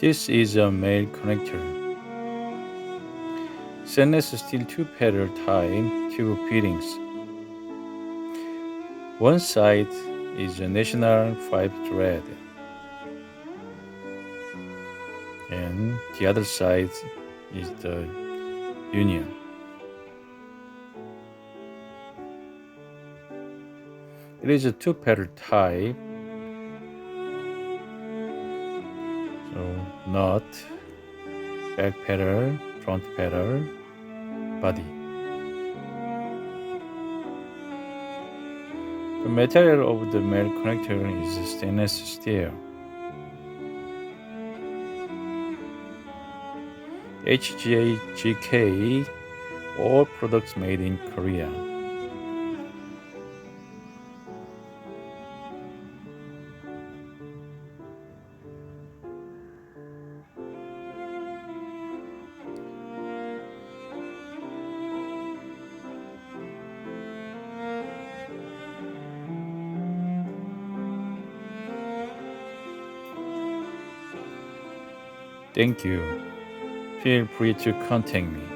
This is a male connector. Stainless steel two-pedal type tube fittings. One side is a national 5-thread, and the other side is the union. It is a two-pedal type, so nut, back pedal, front pedal, body. The material of the male connector is stainless steel. HJGK, all products made in Korea. Thank you. Feel free to contact me.